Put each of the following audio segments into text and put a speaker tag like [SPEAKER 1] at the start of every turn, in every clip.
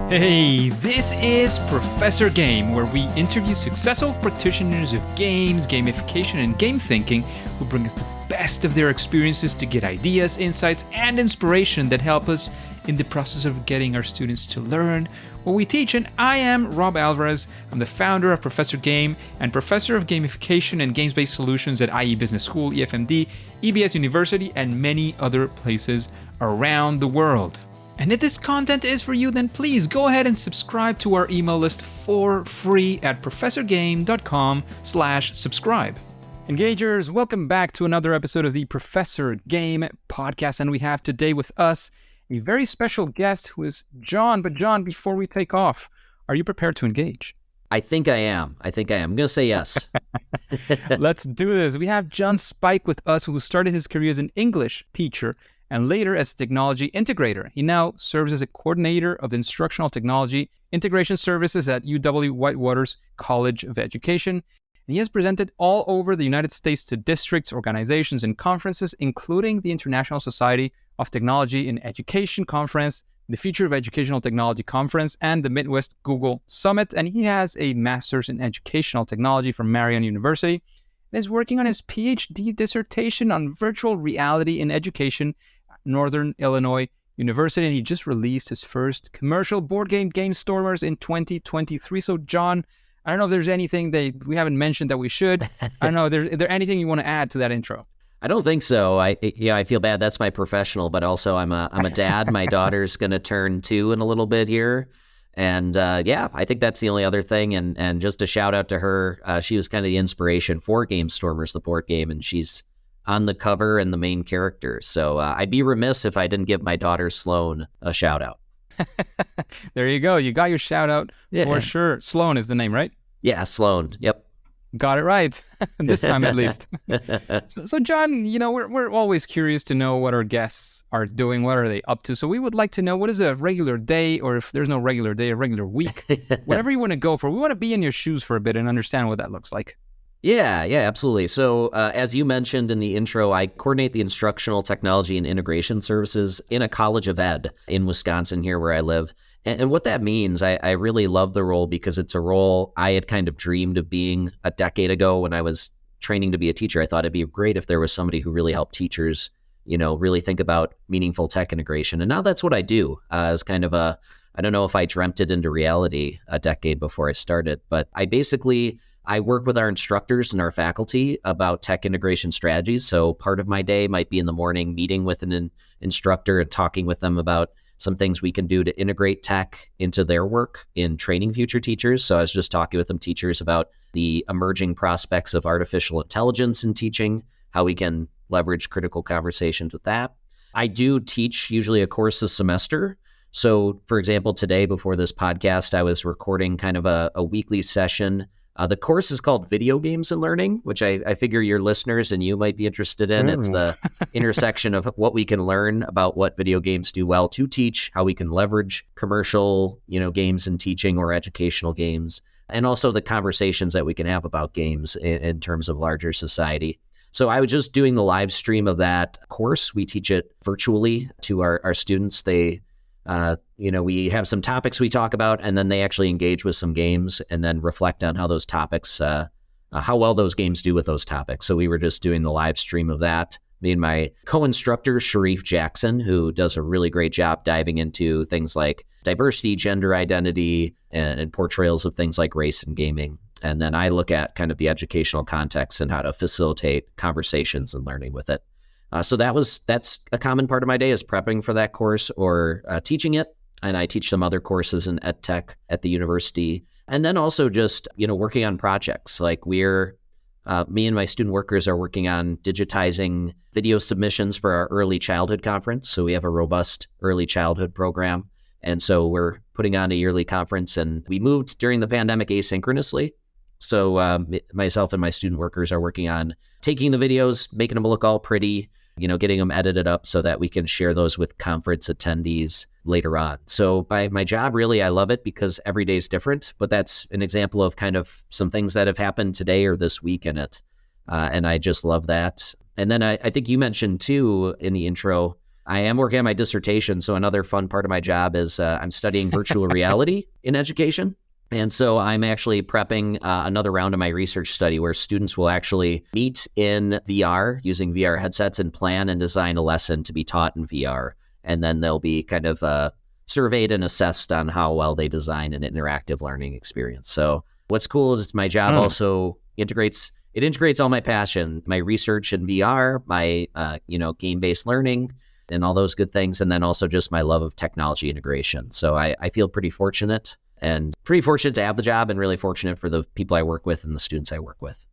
[SPEAKER 1] Hey, this is Professor Game, where we interview successful practitioners of games, gamification, and game thinking who bring us the best of their experiences to get ideas, insights, and inspiration that help us in the process of getting our students to learn what we teach. And I am Rob Alvarez. I'm the founder of Professor Game and professor of gamification and games-based solutions at IE Business School, EFMD, EBS University, and many other places around the world. And if this content is for you, then please go ahead and subscribe to our email list for free at professorgame.com/subscribe. Engagers, welcome back to another episode of the Professor Game podcast. And we have today with us a very special guest who is Jon. But Jon, before we take off, are you prepared to engage?
[SPEAKER 2] I think I am. I'm going to say yes.
[SPEAKER 1] Let's do this. We have Jon Spike with us, who started his career as an English teacher and later as Technology Integrator. He now serves as a coordinator of instructional technology integration services at UW-Whitewater's College of Education. And he has presented all over the United States to districts, organizations, and conferences, including the International Society of Technology in Education Conference, the Future of Educational Technology Conference, and the Midwest Google Summit. And he has a master's in educational technology from Marian University and is working on his Ph.D. dissertation on virtual reality in education at Northern Illinois University. And he just released his first commercial board game, Gamestormers, in 2023. So, Jon, I don't know if there's anything that we haven't mentioned that we should. I don't know. Is there anything you want to add to that intro?
[SPEAKER 2] I don't think so. I feel bad. That's my professional, but also I'm a dad. My daughter's going to turn 2 in a little bit here. And I think that's the only other thing. And just a shout out to her. She was kind of the inspiration for Gamestormers, the board game, and she's on the cover and the main character. So I'd be remiss if I didn't give my daughter Sloan a shout out.
[SPEAKER 1] There you go. You got your shout out for sure. Sloan is the name, right?
[SPEAKER 2] Yeah, Sloan. Yep.
[SPEAKER 1] Got it right. This time at least. So Jon, we're always curious to know what our guests are doing. What are they up to? So we would like to know, what is a regular day, or if there's no regular day, a regular week, whatever you want to go for. We want to be in your shoes for a bit and understand what that looks like.
[SPEAKER 2] Yeah, absolutely. So as you mentioned in the intro, I coordinate the instructional technology and integration services in a college of ed in Wisconsin here where I live. And what that means, I really love the role because it's a role I had kind of dreamed of being a decade ago when I was training to be a teacher. I thought it'd be great if there was somebody who really helped teachers, really think about meaningful tech integration. And now that's what I do. As kind of I don't know if I dreamt it into reality a decade before I started, but I work with our instructors and our faculty about tech integration strategies. So part of my day might be in the morning meeting with an instructor and talking with them about some things we can do to integrate tech into their work in training future teachers. So I was just talking with some teachers about the emerging prospects of artificial intelligence in teaching, how we can leverage critical conversations with that. I do teach usually a course a semester. So for example, today before this podcast, I was recording kind of a weekly session. The course is called Video Games and Learning, which I figure your listeners and you might be interested in. It's the intersection of what we can learn about what video games do well to teach, how we can leverage commercial, games in teaching or educational games, and also the conversations that we can have about games in terms of larger society. So I was just doing the live stream of that course. We teach it virtually to our students. We have some topics we talk about, and then they actually engage with some games and then reflect on how those topics, how well those games do with those topics. So we were just doing the live stream of that. Me and my co-instructor, Sharif Jackson, who does a really great job diving into things like diversity, gender identity, and portrayals of things like race and gaming. And then I look at kind of the educational context and how to facilitate conversations and learning with it. So that's a common part of my day, is prepping for that course or teaching it. And I teach some other courses in ed tech at the university. And then also just, working on projects. Like me and my student workers are working on digitizing video submissions for our early childhood conference. So we have a robust early childhood program. And so we're putting on a yearly conference, and we moved during the pandemic asynchronously. So myself and my student workers are working on taking the videos, making them look all pretty, getting them edited up so that we can share those with conference attendees later on. So by my job, really, I love it because every day is different, but that's an example of kind of some things that have happened today or this week in it. And I just love that. And then I think you mentioned too in the intro, I am working on my dissertation. So another fun part of my job is I'm studying virtual reality in education. And so I'm actually prepping another round of my research study where students will actually meet in VR using VR headsets and plan and design a lesson to be taught in VR. And then they'll be kind of surveyed and assessed on how well they design an interactive learning experience. So what's cool is my job also integrates all my passion, my research in VR, my game-based learning and all those good things. And then also just my love of technology integration. So I feel pretty fortunate to have the job and really fortunate for the people I work with and the students I work with.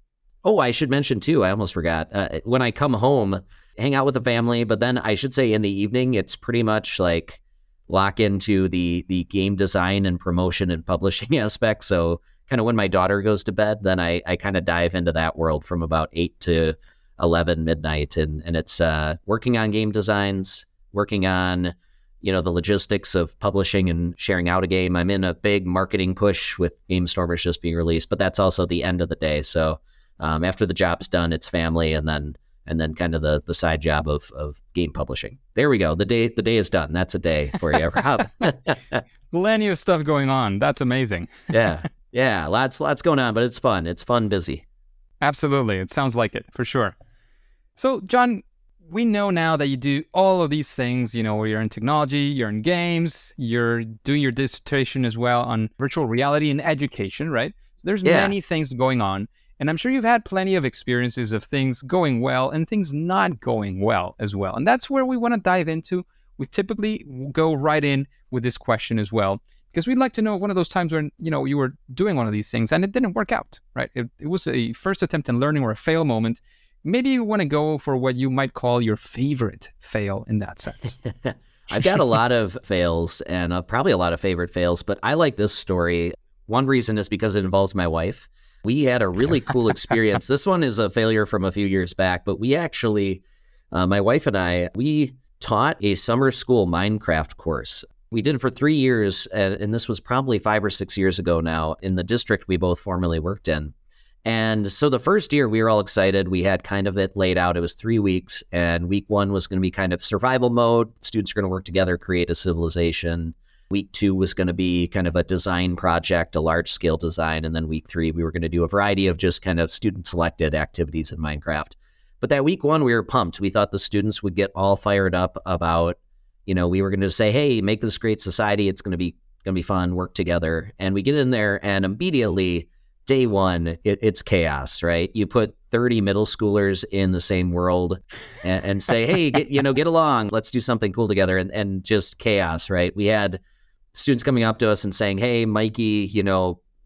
[SPEAKER 2] Oh, I should mention too, I almost forgot, when I come home, hang out with the family, but then I should say in the evening, it's pretty much like lock into the game design and promotion and publishing aspect. So kind of when my daughter goes to bed, then I kind of dive into that world from about 8 to 11 midnight. And it's working on game designs, working on the logistics of publishing and sharing out a game. I'm in a big marketing push with Gamestormers just being released, but that's also the end of the day. So after the job's done, it's family and then kind of the side job of game publishing. There we go. The day is done. That's a day for you, Rob.
[SPEAKER 1] Plenty of stuff going on. That's amazing.
[SPEAKER 2] Yeah. Lots going on, but it's fun. It's fun, busy.
[SPEAKER 1] Absolutely. It sounds like it for sure. So, Jon, we know now that you do all of these things, you're in technology, you're in games, you're doing your dissertation as well on virtual reality and education, right? So there's many things going on. And I'm sure you've had plenty of experiences of things going well and things not going well as well. And that's where we want to dive into. We typically go right in with this question as well, because we'd like to know one of those times when, you were doing one of these things and it didn't work out, right? It was a first attempt in learning or a fail moment. Maybe you want to go for what you might call your favorite fail in that sense.
[SPEAKER 2] I've got a lot of fails and probably a lot of favorite fails, but I like this story. One reason is because it involves my wife. We had a really cool experience. This one is a failure from a few years back, but we actually, my wife and I, we taught a summer school Minecraft course. We did it for 3 years, and this was probably 5 or 6 years ago now in the district we both formerly worked in. And so the first year we were all excited. We had kind of it laid out. It was 3 weeks, and week 1 was going to be kind of survival mode. Students are going to work together, create a civilization. Week 2 was going to be kind of a design project, a large scale design. And then week 3, we were going to do a variety of just kind of student selected activities in Minecraft. But that week 1, we were pumped. We thought the students would get all fired up about, we were going to say, hey, make this great society. It's going to be fun, work together. And we get in there and immediately day 1, it's chaos, right? You put 30 middle schoolers in the same world and say, hey, get along. Let's do something cool together. And just chaos, right? We had students coming up to us and saying, hey, Mikey,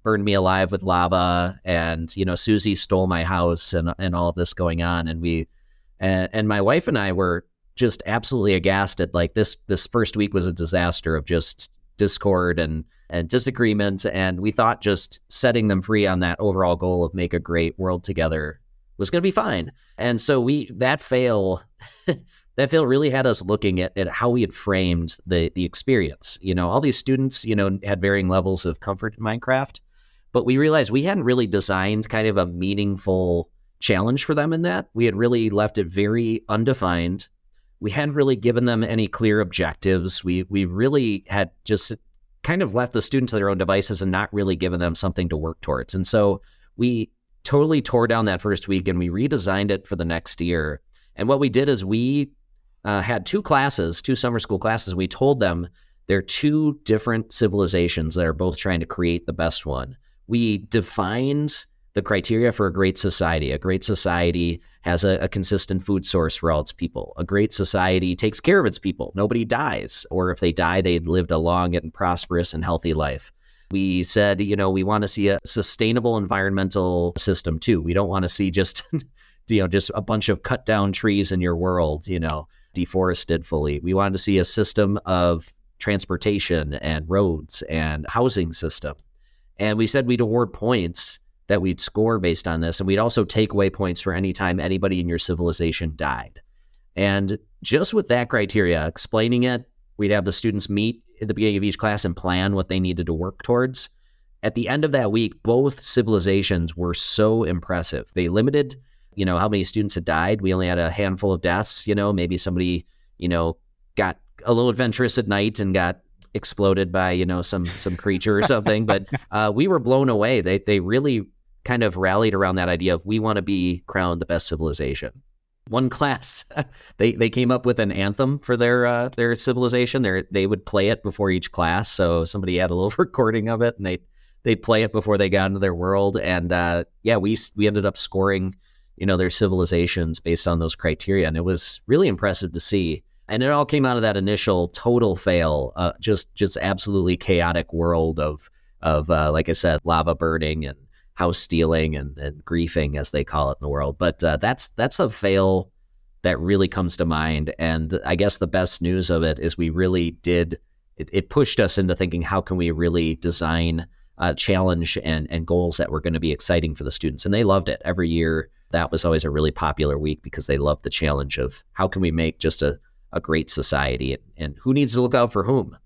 [SPEAKER 2] burned me alive with lava, and, Susie stole my house, and all of this going on. And my wife and I were just absolutely aghast at like this first week was a disaster of just discord and disagreement. And we thought just setting them free on that overall goal of make a great world together was going to be fine. And so that fail really had us looking at how we had framed the experience. All these students, had varying levels of comfort in Minecraft, but we realized we hadn't really designed kind of a meaningful challenge for them in that. We had really left it very undefined. We hadn't really given them any clear objectives. We really had just kind of left the students to their own devices and not really given them something to work towards. And so we totally tore down that first week and we redesigned it for the next year. And what we did is we had 2 summer school classes. We told them they're 2 different civilizations that are both trying to create the best one. We defined the criteria for a great society. A great society has a consistent food source for all its people. A great society takes care of its people. Nobody dies, or if they die, they lived a long and prosperous and healthy life. We said, we want to see a sustainable environmental system too. We don't want to see just, just a bunch of cut down trees in your world, deforested fully. We wanted to see a system of transportation and roads and housing system. And we said we'd award points that we'd score based on this. And we'd also take away points for any time anybody in your civilization died. And just with that criteria, explaining it, we'd have the students meet at the beginning of each class and plan what they needed to work towards. At the end of that week, both civilizations were so impressive. They limited, how many students had died. We only had a handful of deaths, maybe somebody, got a little adventurous at night and got exploded by, some creature or something. But we were blown away. They really kind of rallied around that idea of we want to be crowned the best civilization. One class, they came up with an anthem for their civilization. They would play it before each class. So somebody had a little recording of it, and they'd play it before they got into their world. And we ended up scoring, their civilizations based on those criteria, and it was really impressive to see. And it all came out of that initial total fail, just absolutely chaotic world of like I said, lava burning and house stealing and griefing, as they call it in the world. But that's a fail that really comes to mind. And I guess the best news of it is we really did, it pushed us into thinking, how can we really design a challenge and goals that were going to be exciting for the students? And they loved it. Every year, that was always a really popular week because they loved the challenge of how can we make just a great society, and who needs to look out for whom.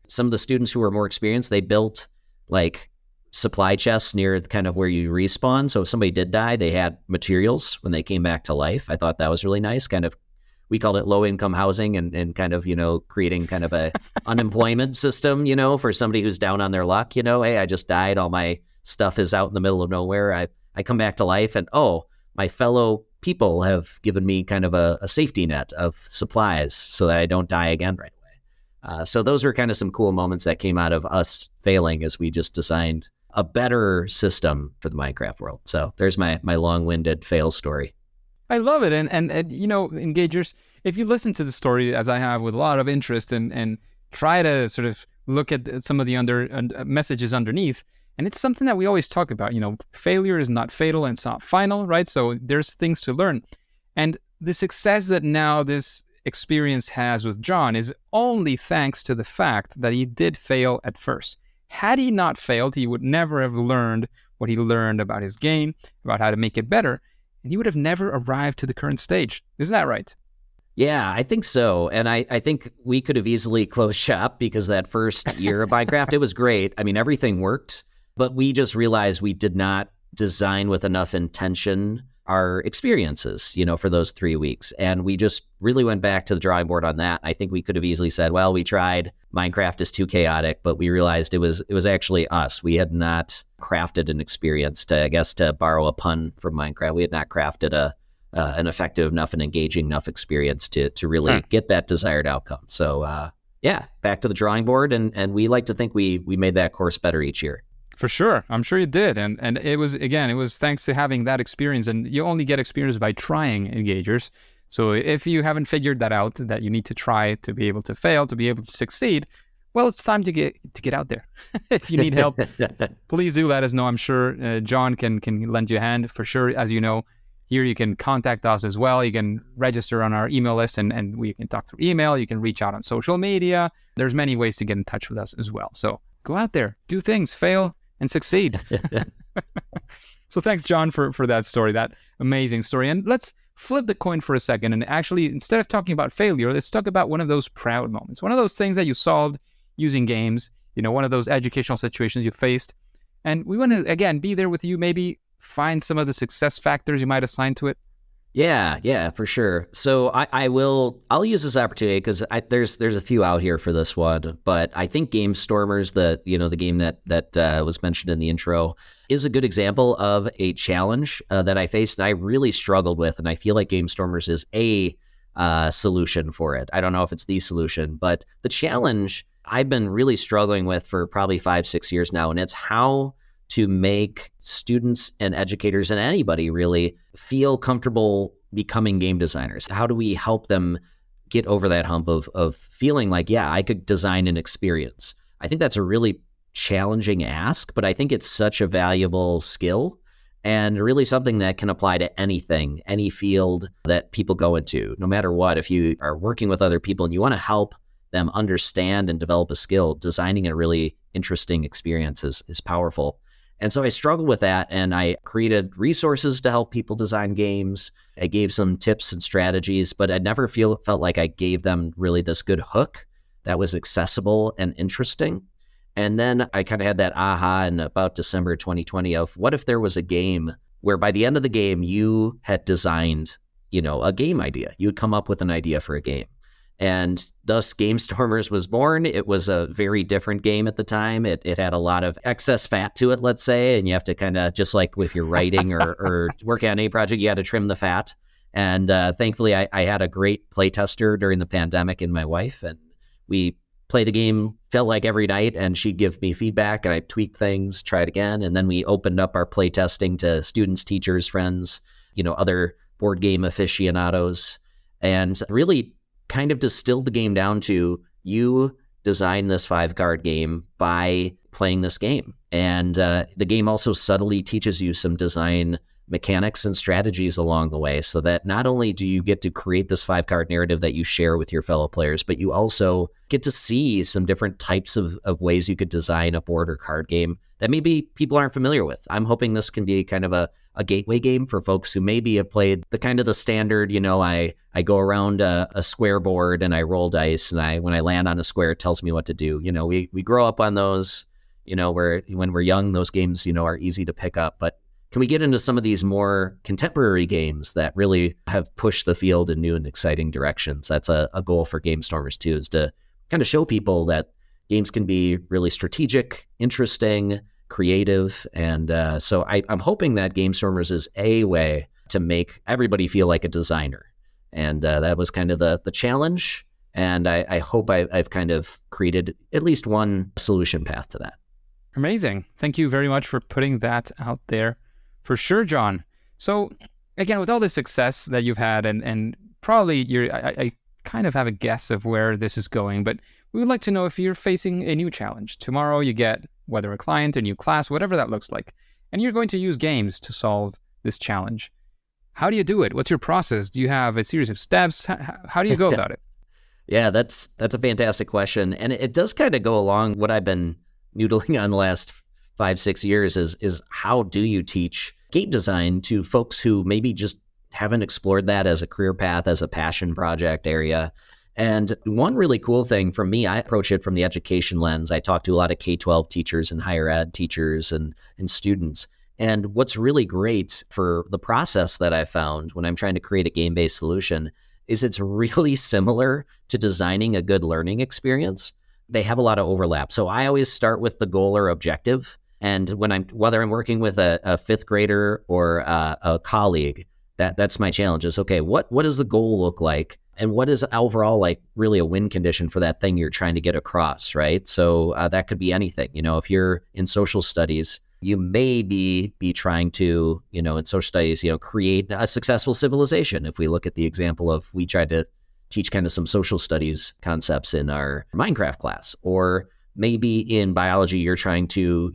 [SPEAKER 2] Some of the students who were more experienced, they built like supply chests near kind of where you respawn. So if somebody did die, they had materials when they came back to life. I thought that was really nice. Kind of, we called it low income housing and kind of, creating kind of a unemployment system, for somebody who's down on their luck, hey, I just died. All my stuff is out in the middle of nowhere. I come back to life and, my fellow people have given me kind of a safety net of supplies so that I don't die again right away. So those are kind of some cool moments that came out of us failing as we just designed a better system for the Minecraft world. So there's my long-winded fail story.
[SPEAKER 1] I love it. And engagers, if you listen to the story as I have with a lot of interest and try to sort of look at some of the messages underneath, and it's something that we always talk about, failure is not fatal and it's not final, right? So there's things to learn. And the success that now this experience has with Jon is only thanks to the fact that he did fail at first. Had he not failed, he would never have learned what he learned about his game, about how to make it better, and he would have never arrived to the current stage. Isn't that right?
[SPEAKER 2] Yeah, I think so. And I think we could have easily closed shop because that first year of Minecraft, it was great. I mean, everything worked, but we just realized we did not design with enough intention our experiences, for those 3 weeks. And we just really went back to the drawing board on that. I think we could have easily said, well, we tried, Minecraft is too chaotic, but we realized it was actually us. We had not crafted an experience to borrow a pun from Minecraft. We had not crafted an effective enough and engaging enough experience to really get that desired outcome. So back to the drawing board. And we like to think we made that course better each year.
[SPEAKER 1] For sure. I'm sure you did. And it was thanks to having that experience. And you only get experience by trying, engagers. So if you haven't figured that out, that you need to try to be able to fail, to be able to succeed, well, it's time to get out there. If you need help, please do let us know. I'm sure Jon can lend you a hand for sure. As you know, here you can contact us as well. You can register on our email list and we can talk through email. You can reach out on social media. There's many ways to get in touch with us as well. So go out there, do things, fail, and succeed. So thanks, Jon, for that story, that amazing story. And let's flip the coin for a second. And actually, instead of talking about failure, let's talk about one of those proud moments, one of those things that you solved using games, one of those educational situations you faced. And we want to, again, be there with you, maybe find some of the success factors you might assign to it.
[SPEAKER 2] Yeah, for sure. So I'll use this opportunity because there's a few out here for this one, but I think Gamestormers, the game that was mentioned in the intro, is a good example of a challenge that I faced and I really struggled with, and I feel like Gamestormers is a solution for it. I don't know if it's the solution, but the challenge I've been really struggling with for probably 5-6 years now, and it's how to make students and educators and anybody really feel comfortable becoming game designers. How do we help them get over that hump of feeling like, yeah, I could design an experience? I think that's a really challenging ask, but I think it's such a valuable skill and really something that can apply to anything, any field that people go into, no matter what. If you are working with other people and you want to help them understand and develop a skill, designing a really interesting experience is powerful. And so I struggled with that, and I created resources to help people design games. I gave some tips and strategies, but I never felt like I gave them really this good hook that was accessible and interesting. And then I kind of had that aha in about December 2020 of what if there was a game where by the end of the game, you had designed, a game idea. You'd come up with an idea for a game. And thus Gamestormers was born. It was a very different game at the time. It had a lot of excess fat to it, let's say, and you have to kind of, just like with your writing or working on any project, you had to trim the fat. And thankfully, I had a great playtester during the pandemic in my wife, and we play the game, felt like every night, and she'd give me feedback, and I'd tweak things, try it again. And then we opened up our playtesting to students, teachers, friends, other board game aficionados, and really kind of distilled the game down to, you design this 5-card game by playing this game. And the game also subtly teaches you some design mechanics and strategies along the way, so that not only do you get to create this 5-card narrative that you share with your fellow players, but you also get to see some different types of ways you could design a board or card game that maybe people aren't familiar with. I'm hoping this can be kind of a gateway game for folks who maybe have played the standard, I go around a square board and I roll dice, and when I land on a square, it tells me what to do. We grow up on those, where when we're young, those games, are easy to pick up. But can we get into some of these more contemporary games that really have pushed the field in new and exciting directions? That's a goal for Gamestormers too, is to kind of show people that games can be really strategic, interesting, creative. And so I'm hoping that Gamestormers is a way to make everybody feel like a designer. And that was kind of the challenge. And I hope I've kind of created at least one solution path to that.
[SPEAKER 1] Amazing. Thank you very much for putting that out there. For sure, Jon. So again, with all the success that you've had, and probably I kind of have a guess of where this is going, but we would like to know if you're facing a new challenge. Tomorrow you get, whether a client, a new class, whatever that looks like, and you're going to use games to solve this challenge. How do you do it? What's your process? Do you have a series of steps? How do you go about it?
[SPEAKER 2] Yeah, that's a fantastic question. And it does kind of go along what I've been noodling on the last 5-6 years is how do you teach game design to folks who maybe just haven't explored that as a career path, as a passion project area. And one really cool thing for me, I approach it from the education lens. I talk to a lot of K-12 teachers and higher ed teachers and students. And what's really great for the process that I found when I'm trying to create a game-based solution is it's really similar to designing a good learning experience. They have a lot of overlap. So I always start with the goal or objective. And whether I'm working with a fifth grader or a colleague, that's my challenge is, okay, what does the goal look like? And what is overall like really a win condition for that thing you're trying to get across, right? So that could be anything. If you're in social studies, you may be trying to, in social studies, create a successful civilization. If we look at the example of, we tried to teach kind of some social studies concepts in our Minecraft class, or maybe in biology, you're trying to,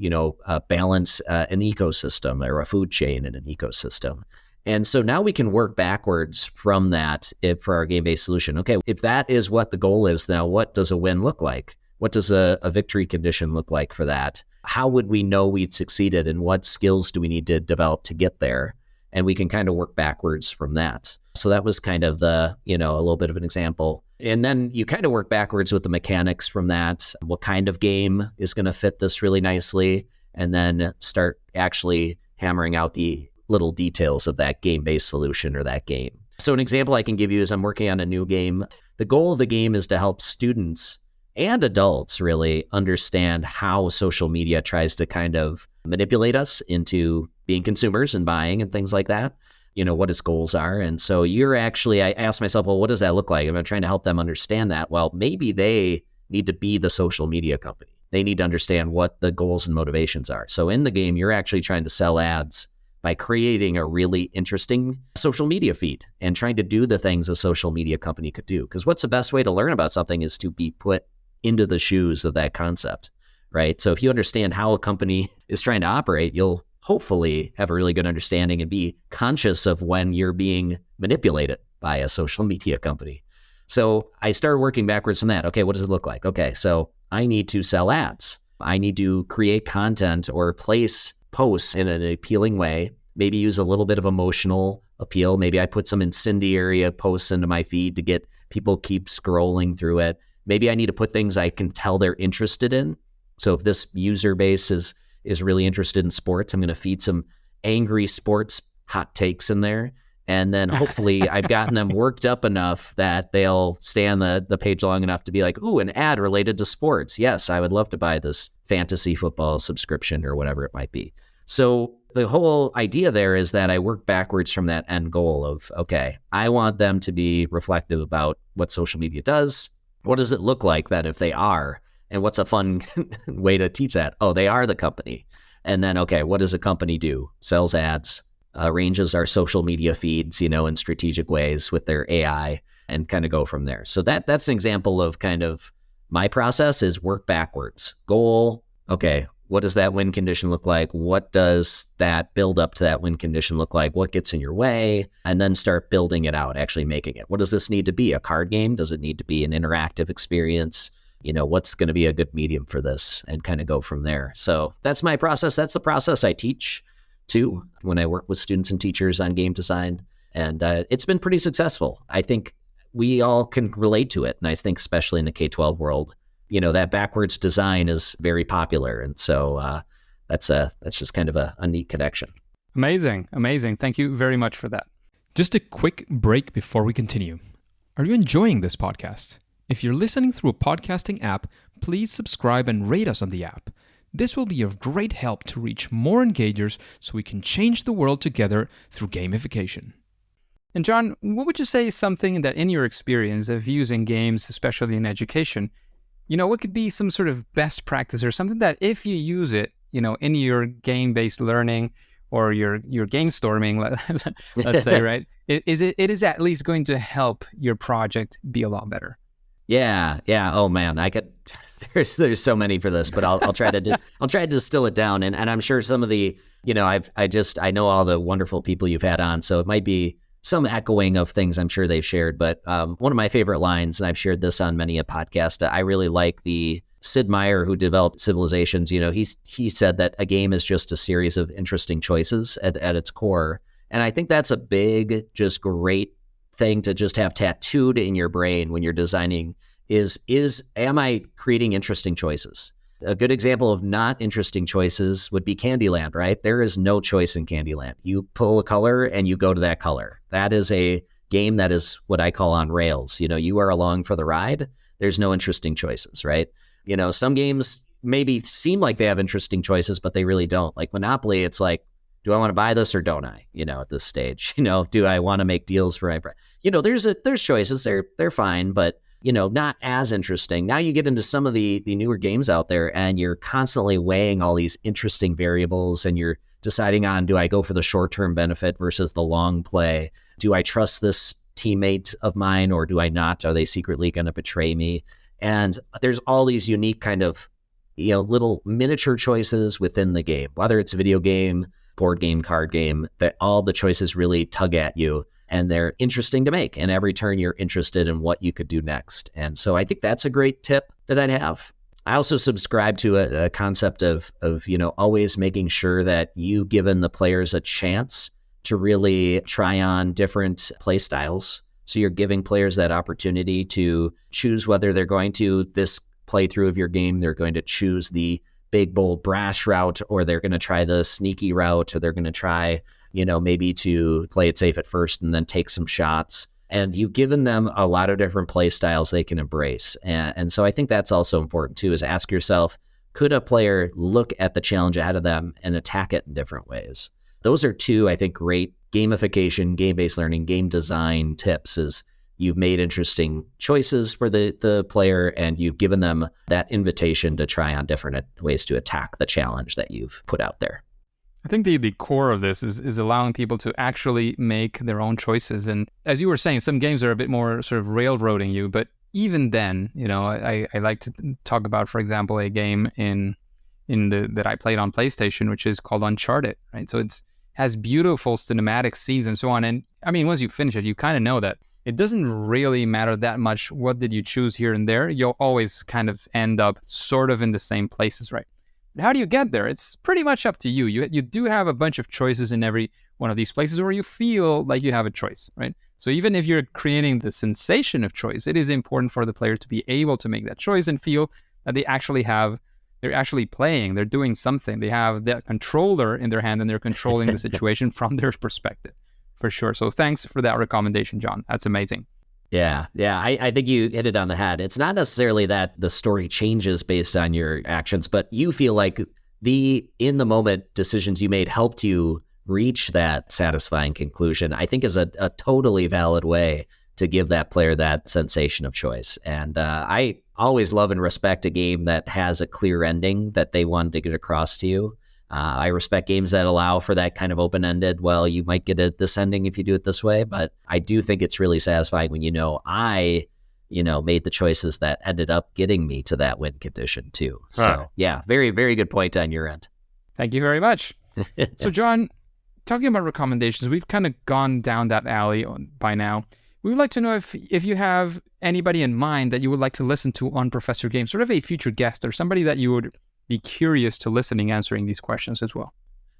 [SPEAKER 2] balance an ecosystem or a food chain in an ecosystem. And so now we can work backwards from that for our game-based solution. Okay, if that is what the goal is, now what does a win look like? What does a victory condition look like for that? How would we know we'd succeeded, and what skills do we need to develop to get there? And we can kind of work backwards from that. So that was kind of a little bit of an example. And then you kind of work backwards with the mechanics from that. What kind of game is going to fit this really nicely? And then start actually hammering out the little details of that game-based solution or that game. So an example I can give you is I'm working on a new game. The goal of the game is to help students and adults really understand how social media tries to kind of manipulate us into being consumers and buying and things like that, what its goals are. And so I asked myself, well, what does that look like? I'm trying to help them understand that. Well, maybe they need to be the social media company. They need to understand what the goals and motivations are. So in the game, you're actually trying to sell ads by creating a really interesting social media feed and trying to do the things a social media company could do. Because what's the best way to learn about something is to be put into the shoes of that concept, right? So if you understand how a company is trying to operate, you'll hopefully have a really good understanding and be conscious of when you're being manipulated by a social media company. So I started working backwards from that. Okay, what does it look like? Okay, so I need to sell ads. I need to create content or place posts in an appealing way, maybe use a little bit of emotional appeal. Maybe I put some incendiary posts into my feed to get people keep scrolling through it. Maybe I need to put things I can tell they're interested in. So if this user base is really interested in sports, I'm going to feed some angry sports hot takes in there. And then hopefully I've gotten them worked up enough that they'll stay on the page long enough to be like, ooh, an ad related to sports. Yes, I would love to buy this fantasy football subscription or whatever it might be. So the whole idea there is that I work backwards from that end goal of, okay, I want them to be reflective about what social media does. What does it look like that if they are? And what's a fun way to teach that? Oh, they are the company. And then, okay, what does a company do? Sells ads, arranges our social media feeds, in strategic ways with their AI, and kind of go from there. So that's an example of kind of my process is work backwards. Goal, okay, what does that win condition look like? What does that build up to that win condition look like? What gets in your way? And then start building it out, actually making it. What does this need to be? A card game? Does it need to be an interactive experience? What's going to be a good medium for this, and kind of go from there. So that's my process. That's the process I teach too when I work with students and teachers on game design. And it's been pretty successful. I think we all can relate to it. And I think especially in the K-12 world, that backwards design is very popular. And so that's just kind of a neat connection.
[SPEAKER 1] Amazing. Thank you very much for that. Just a quick break before we continue. Are you enjoying this podcast? If you're listening through a podcasting app, please subscribe and rate us on the app. This will be of great help to reach more engagers so we can change the world together through gamification. And Jon, what would you say is something that in your experience of using games, especially in education, what could be some sort of best practice or something that if you use it, in your game-based learning or your Gamestorming, let's say, right? It is at least going to help your project be a lot better.
[SPEAKER 2] Yeah. Oh man, there's so many for this, but I'll try to I'll try to distill it down. And I'm sure some of the, I know all the wonderful people you've had on, so it might be some echoing of things I'm sure they've shared. But one of my favorite lines, and I've shared this on many a podcast, I really like the Sid Meier, who developed Civilizations. He said that a game is just a series of interesting choices at its core. And I think that's a big, just great thing to just have tattooed in your brain when you're designing is am I creating interesting choices? A good example of not interesting choices would be Candyland, right? There is no choice in Candyland. You pull a color and you go to that color. That is a game that is what I call on rails. You are along for the ride. There's no interesting choices, right? Some games maybe seem like they have interesting choices, but they really don't. Like Monopoly, it's like, do I want to buy this or don't I? At this stage, do I want to make deals for my, there's choices. They're fine, but not as interesting. Now you get into some of the newer games out there, and you're constantly weighing all these interesting variables, and you're deciding on, do I go for the short-term benefit versus the long play? Do I trust this teammate of mine or do I not? Are they secretly going to betray me? And there's all these unique kind of, little miniature choices within the game, whether it's a video game, board game, card game, that all the choices really tug at you, and they're interesting to make. And every turn you're interested in what you could do next. And so I think that's a great tip that I'd have. I also subscribe to a concept of always making sure that you've given the players a chance to really try on different play styles. So you're giving players that opportunity to choose whether they're going to, this playthrough of your game, they're going to choose the big, bold, brash route, or they're going to try the sneaky route, or they're going to try, maybe to play it safe at first and then take some shots. And you've given them a lot of different play styles they can embrace. And so I think that's also important too, is ask yourself, could a player look at the challenge ahead of them and attack it in different ways? Those are two, I think, great gamification, game-based learning, game design tips, is you've made interesting choices for the player, and you've given them that invitation to try on different ways to attack the challenge that you've put out there.
[SPEAKER 1] I think the core of this is allowing people to actually make their own choices. And as you were saying, some games are a bit more sort of railroading you, but even then, I like to talk about, for example, a game that I played on PlayStation, which is called Uncharted, right? So it has beautiful cinematic scenes and so on. And I mean, once you finish it, you kind of know that it doesn't really matter that much what did you choose here and there. You'll always kind of end up sort of in the same places, right? But how do you get there? It's pretty much up to you. You do have a bunch of choices in every one of these places, or you feel like you have a choice, right? So even if you're creating the sensation of choice, it is important for the player to be able to make that choice and feel that they're actually playing, they're doing something. They have that controller in their hand and they're controlling the situation from their perspective, for sure. So thanks for that recommendation, Jon. That's amazing.
[SPEAKER 2] Yeah. I think you hit it on the head. It's not necessarily that the story changes based on your actions, but you feel like the in the moment decisions you made helped you reach that satisfying conclusion. I think is a totally valid way to give that player that sensation of choice. And I always love and respect a game that has a clear ending that they wanted to get across to you. I respect games that allow for that kind of open-ended, well, you might get this ending if you do it this way, but I do think it's really satisfying when I made the choices that ended up getting me to that win condition too. So yeah, very, very good point on your end.
[SPEAKER 1] Thank you very much. So Jon, talking about recommendations, we've kind of gone down that alley by now. We would like to know if you have anybody in mind that you would like to listen to on Professor Game, sort of a future guest or somebody that you would be curious to listening, answering these questions as well.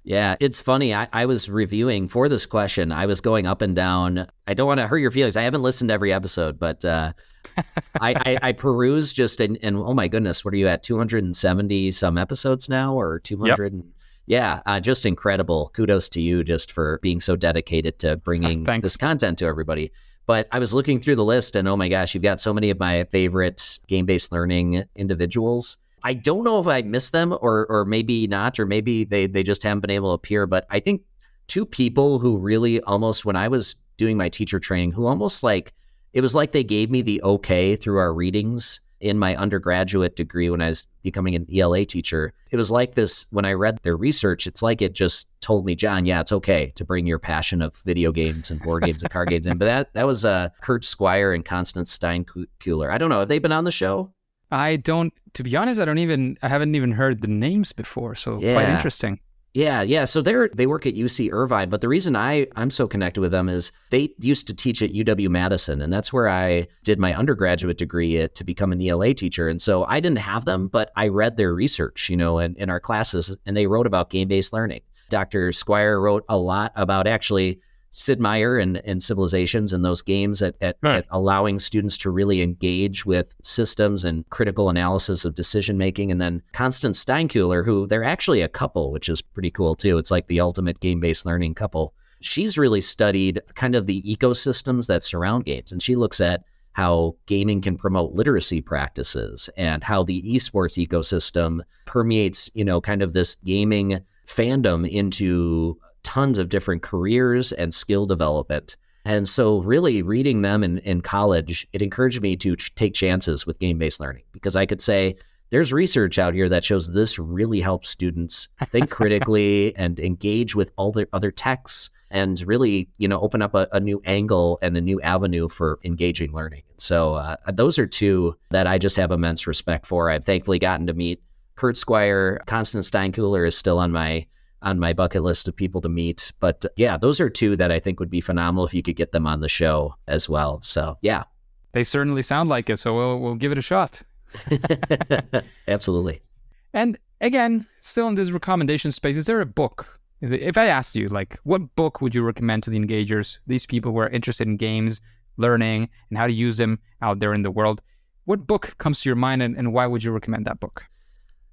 [SPEAKER 2] Yeah, it's funny. I was reviewing for this question. I was going up and down. I don't want to hurt your feelings. I haven't listened to every episode, but I perused just and oh my goodness, what are you at? 270 some episodes now, or 200? Yep. Yeah, just incredible. Kudos to you just for being so dedicated to bringing this content to everybody. But I was looking through the list and oh my gosh, you've got so many of my favorite game-based learning individuals. I don't know if I missed them or maybe not, or maybe they just haven't been able to appear. But I think two people who really almost, when I was doing my teacher training, who almost it was like they gave me the okay through our readings in my undergraduate degree when I was becoming an ELA teacher. It was like this, when I read their research, it's like it just told me, Jon, yeah, it's okay to bring your passion of video games and board games and card games in. But that was Kurt Squire and Constance Steinkuhler. I don't know, have they been on the show?
[SPEAKER 1] I don't, to be honest, I haven't even heard the names before. So quite interesting.
[SPEAKER 2] Yeah. So they work at UC Irvine, but the reason I'm so connected with them is they used to teach at UW-Madison, and that's where I did my undergraduate degree to become an ELA teacher. And so I didn't have them, but I read their research, in our classes, and they wrote about game-based learning. Dr. Squire wrote a lot about actually Sid Meier and Civilizations and those games at allowing students to really engage with systems and critical analysis of decision making. And then Constance Steinkuhler, who they're actually a couple, which is pretty cool too. It's like the ultimate game-based learning couple. She's really studied kind of the ecosystems that surround games. And she looks at how gaming can promote literacy practices and how the esports ecosystem permeates, kind of this gaming fandom into tons of different careers and skill development. And so really reading them in college, it encouraged me to take chances with game-based learning, because I could say, there's research out here that shows this really helps students think critically and engage with all the other texts and really, open up a new angle and a new avenue for engaging learning. So those are two that I just have immense respect for. I've thankfully gotten to meet Kurt Squire. Constance Steinkuhler is still on my bucket list of people to meet. But yeah, those are two that I think would be phenomenal if you could get them on the show as well. So yeah.
[SPEAKER 1] They certainly sound like it. So we'll give it a shot.
[SPEAKER 2] Absolutely.
[SPEAKER 1] And again, still in this recommendation space, is there a book? If I asked you, what book would you recommend to the engagers, these people who are interested in games, learning, and how to use them out there in the world, what book comes to your mind and why would you recommend that book?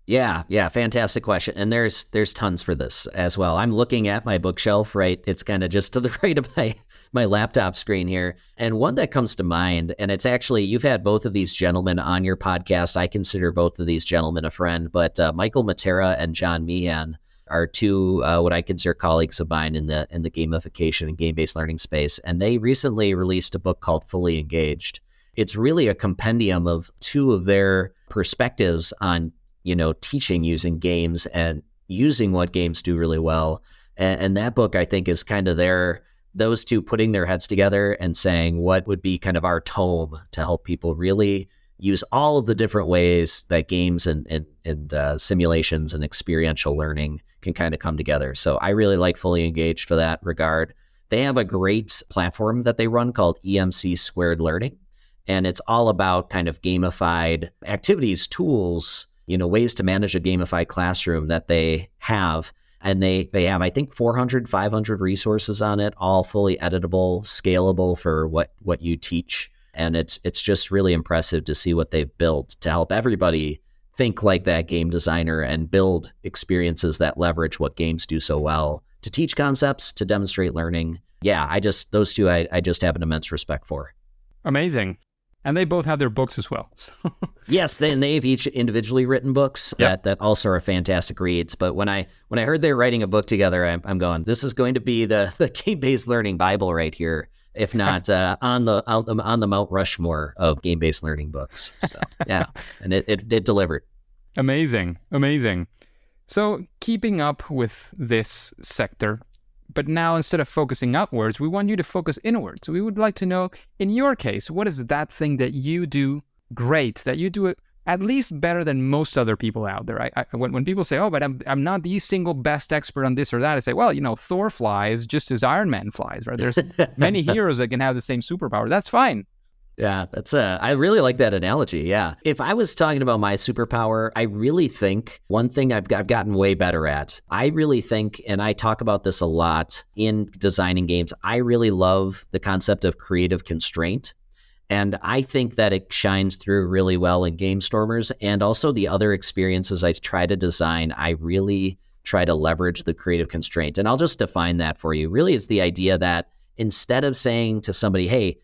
[SPEAKER 2] Yeah, fantastic question. And there's tons for this as well. I'm looking at my bookshelf, right? It's kind of just to the right of my laptop screen here. And one that comes to mind, and it's actually, you've had both of these gentlemen on your podcast. I consider both of these gentlemen a friend, but Michael Matera and John Meehan are two what I consider colleagues of mine in the gamification and game-based learning space. And they recently released a book called Fully Engaged. It's really a compendium of two of their perspectives on teaching using games and using what games do really well. And that book, I think, is kind of those two putting their heads together and saying what would be kind of our tome to help people really use all of the different ways that games and simulations and experiential learning can kind of come together. So I really like Fully Engaged for that regard. They have a great platform that they run called EMC Squared Learning. And it's all about kind of gamified activities, tools, ways to manage a gamified classroom that they have. And they have, I think, 400, 500 resources on it, all fully editable, scalable for what you teach. And it's just really impressive to see what they've built to help everybody think like that game designer and build experiences that leverage what games do so well to teach concepts, to demonstrate learning, yeah, those two I just have an immense respect for.
[SPEAKER 1] Amazing. And they both have their books as well. So.
[SPEAKER 2] Yes, they've each individually written books that also are fantastic reads. But when I heard they were writing a book together, I'm going, this is going to be the game-based learning Bible right here, if not on the Mount Rushmore of game-based learning books. So yeah, and it delivered.
[SPEAKER 1] Amazing. So keeping up with this sector, but now instead of focusing outwards, we want you to focus inwards. So we would like to know, in your case, what is that thing that you do great, that you do it at least better than most other people out there? When people say, oh, but I'm not the single best expert on this or that, I say, well, Thor flies just as Iron Man flies, right? There's many heroes that can have the same superpower. That's fine.
[SPEAKER 2] Yeah, I really like that analogy. Yeah. If I was talking about my superpower, I really think one thing I've gotten way better at, I really think, and I talk about this a lot in designing games, I really love the concept of creative constraint. And I think that it shines through really well in Gamestormers, and also the other experiences I try to design, I really try to leverage the creative constraint. And I'll just define that for you. Really, it's the idea that instead of saying to somebody, hey,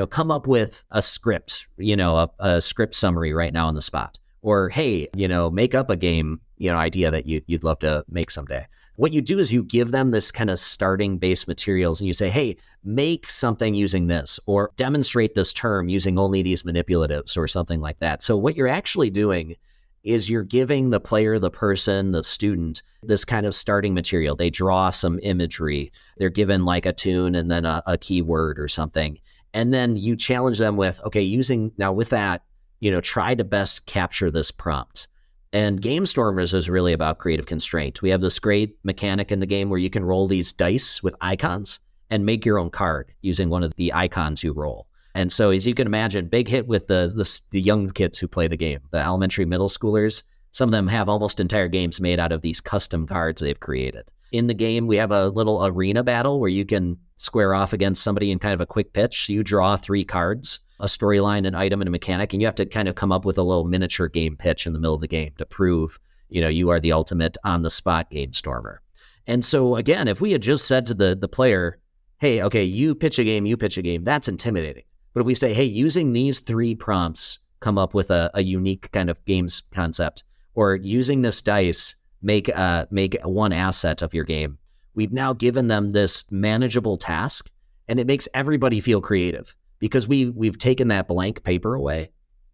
[SPEAKER 2] come up with a script, a script summary right now on the spot, or, hey, make up a game, idea that you'd love to make someday. What you do is you give them this kind of starting base materials and you say, hey, make something using this, or demonstrate this term using only these manipulatives or something like that. So what you're actually doing is you're giving the player, the person, the student, this kind of starting material. They draw some imagery. They're given like a tune and then a keyword or something. And then you challenge them with, okay, now with that, try to best capture this prompt. And Gamestormers is really about creative constraint. We have this great mechanic in the game where you can roll these dice with icons and make your own card using one of the icons you roll. And so as you can imagine, big hit with the young kids who play the game, the elementary, middle schoolers. Some of them have almost entire games made out of these custom cards they've created. In the game, we have a little arena battle where you can square off against somebody in kind of a quick pitch. So you draw 3 cards, a storyline, an item, and a mechanic, and you have to kind of come up with a little miniature game pitch in the middle of the game to prove, you are the ultimate on-the-spot game stormer. And so, again, if we had just said to the player, hey, okay, you pitch a game, that's intimidating. But if we say, hey, using these 3 prompts, come up with a unique kind of games concept, or using this dice, make one asset of your game. We've now given them this manageable task, and it makes everybody feel creative because we've taken that blank paper away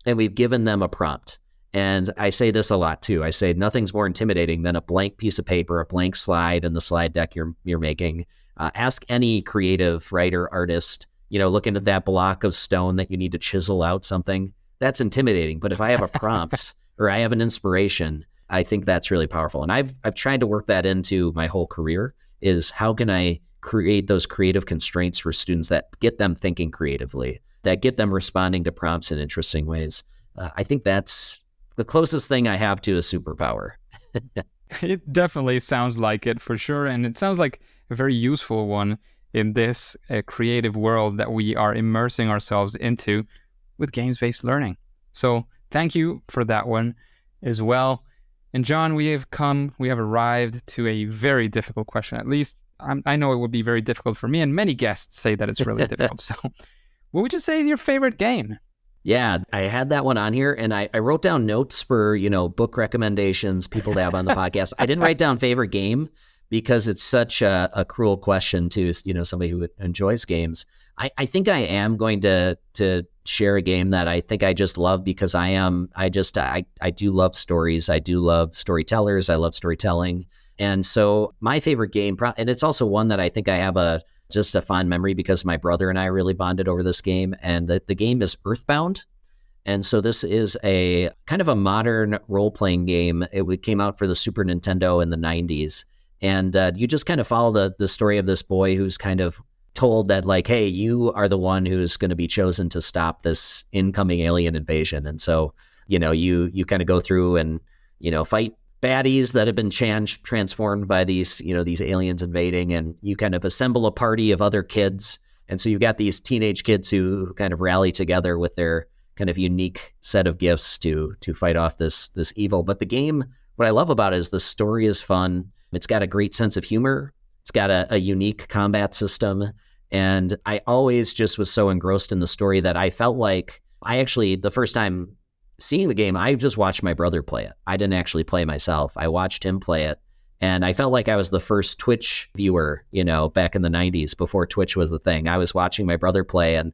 [SPEAKER 2] and we've given them a prompt. And I say this a lot too. I say nothing's more intimidating than a blank piece of paper, a blank slide in the slide deck you're making. Ask any creative writer, artist, looking at that block of stone that you need to chisel out something. That's intimidating. But if I have a prompt or I have an inspiration, I think that's really powerful. And I've tried to work that into my whole career, is how can I create those creative constraints for students that get them thinking creatively, that get them responding to prompts in interesting ways. I think that's the closest thing I have to a superpower.
[SPEAKER 1] It definitely sounds like it, for sure. And it sounds like a very useful one in this creative world that we are immersing ourselves into with games-based learning. So thank you for that one as well. And Jon, we have arrived to a very difficult question. At least I know it would be very difficult for me, and many guests say that it's really difficult. So what would you say is your favorite game?
[SPEAKER 2] Yeah, I had that one on here, and I wrote down notes for, book recommendations, people to have on the podcast. I didn't write down favorite game because it's such a cruel question to, somebody who enjoys games. I think I am going to share a game that I think I just love because I do love stories. I do love storytellers. I love storytelling. And so my favorite game, and it's also one that I think I have just a fond memory because my brother and I really bonded over this game. And the game is Earthbound. And so this is a kind of a modern role-playing game. It came out for the Super Nintendo in the 90s. And you just kind of follow the story of this boy who's kind of told that, like, hey, you are the one who's going to be chosen to stop this incoming alien invasion. And so, you kind of go through and, fight baddies that have been transformed by these aliens invading, and you kind of assemble a party of other kids. And so you've got these teenage kids who kind of rally together with their kind of unique set of gifts to fight off this evil. But the game, what I love about it is the story is fun. It's got a great sense of humor. It's got a unique combat system. And I always just was so engrossed in the story that I felt like the first time seeing the game, I just watched my brother play it. I didn't actually play myself. I watched him play it. And I felt like I was the first Twitch viewer, back in the 90s before Twitch was the thing. I was watching my brother play. And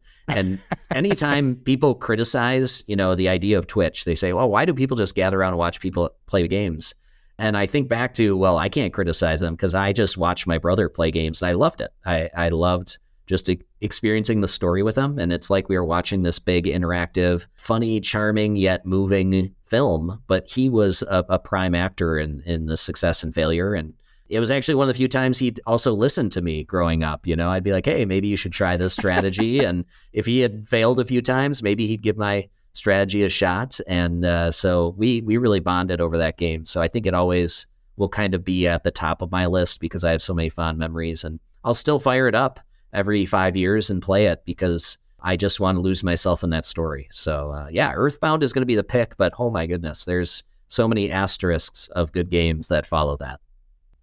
[SPEAKER 2] anytime people criticize, the idea of Twitch, they say, well, why do people just gather around and watch people play games? And I think back to, well, I can't criticize them because I just watched my brother play games and I loved it. I loved just experiencing the story with him. And it's like we were watching this big, interactive, funny, charming, yet moving film. But he was a prime actor in the success and failure. And it was actually one of the few times he'd also listened to me growing up. I'd be like, hey, maybe you should try this strategy. And if he had failed a few times, maybe he'd give my strategy a shot. And so we really bonded over that game. So I think it always will kind of be at the top of my list because I have so many fond memories. And I'll still fire it up every 5 years and play it because I just want to lose myself in that story. So Earthbound is going to be the pick, but oh my goodness, there's so many asterisks of good games that follow that.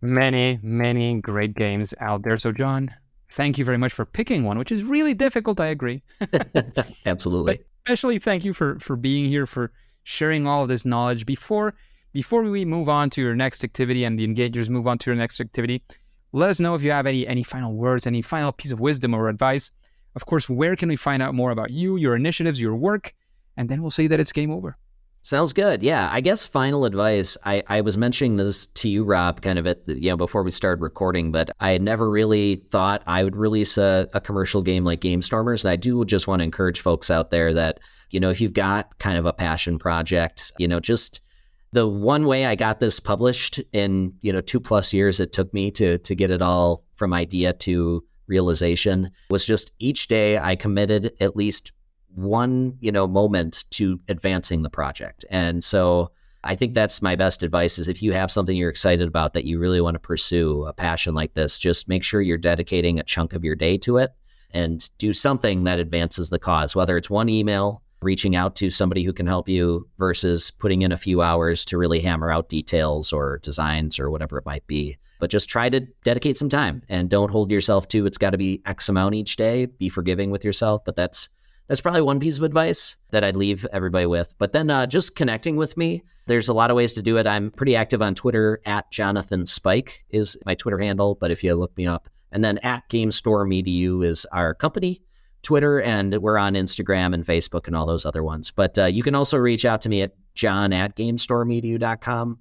[SPEAKER 1] Many, many great games out there. So Jon, thank you very much for picking one, which is really difficult, I agree.
[SPEAKER 2] Absolutely.
[SPEAKER 1] But especially thank you for being here, for sharing all of this knowledge. Before we move on to your next activity and the engagers move on to your next activity, let us know if you have any final words, any final piece of wisdom or advice. Of course, where can we find out more about you, your initiatives, your work? And then we'll say that it's game over.
[SPEAKER 2] Sounds good. Yeah, I guess final advice, I was mentioning this to you, Rob, kind of at before we started recording, but I had never really thought I would release a commercial game like Gamestormers. And I do just want to encourage folks out there that, if you've got kind of a passion project, just the one way I got this published in, 2+ years it took me to get it all from idea to realization was just each day I committed at least one, moment to advancing the project. And so I think that's my best advice is if you have something you're excited about that you really want to pursue, a passion like this, just make sure you're dedicating a chunk of your day to it and do something that advances the cause, whether it's one email, reaching out to somebody who can help you versus putting in a few hours to really hammer out details or designs or whatever it might be. But just try to dedicate some time and don't hold yourself to it's got to be X amount each day. Be forgiving with yourself. But that's probably one piece of advice that I'd leave everybody with. But then just connecting with me. There's a lot of ways to do it. I'm pretty active on Twitter. @Jonathan Spike is my Twitter handle. But if you look me up, and then @GamestormEDU is our company Twitter, and we're on Instagram and Facebook and all those other ones. But you can also reach out to me at john@gamestormedu.com.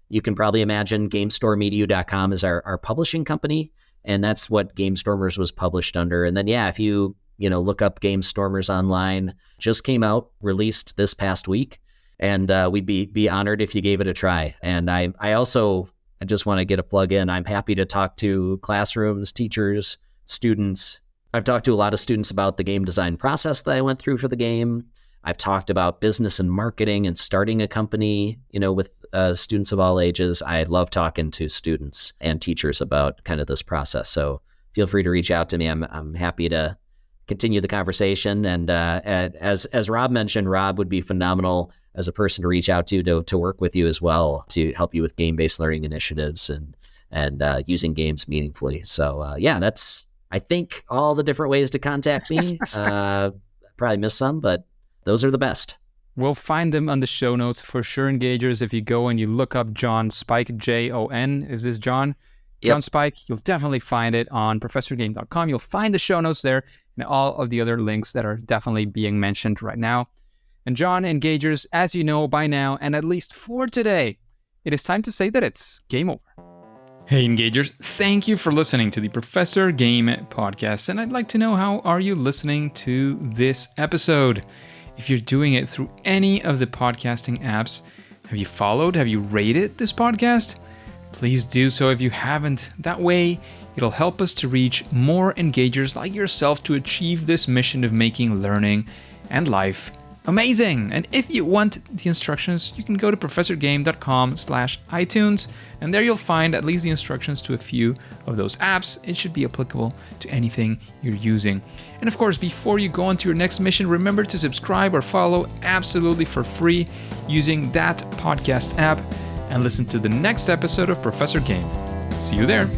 [SPEAKER 2] You can probably imagine gamestormedu.com is our publishing company, and that's what Gamestormers was published under. And then, if you look up Gamestormers online, just came out, released this past week, and we'd be honored if you gave it a try. And I just want to get a plug in. I'm happy to talk to classrooms, teachers, students. I've talked to a lot of students about the game design process that I went through for the game. I've talked about business and marketing and starting a company, with students of all ages. I love talking to students and teachers about kind of this process. So feel free to reach out to me. I'm happy to continue the conversation. And as Rob mentioned, Rob would be phenomenal as a person to reach out to work with you as well, to help you with game-based learning initiatives and using games meaningfully. So that's, I think, all the different ways to contact me. Probably missed some, but those are the best.
[SPEAKER 1] We'll find them on the show notes for sure, engagers. If you go and you look up Jon Spike, Jon, is this Jon?
[SPEAKER 2] Yep.
[SPEAKER 1] Jon Spike, you'll definitely find it on professorgame.com. You'll find the show notes there and all of the other links that are definitely being mentioned right now. And Jon, engagers, as you know by now, and at least for today, it is time to say that it's game over. Hey engagers, thank you for listening to the Professor Game podcast, and I'd like to know, how are you listening to this episode? If you're doing it through any of the podcasting apps, have you followed, have you rated this podcast? Please do so if you haven't. That way, it'll help us to reach more engagers like yourself to achieve this mission of making learning and life amazing. And if you want the instructions, you can go to professorgame.com/iTunes, and there you'll find at least the instructions to a few of those apps. It should be applicable to anything you're using. And of course, before you go on to your next mission, remember to subscribe or follow absolutely for free using that podcast app, and listen to the next episode of Professor Game. See you there.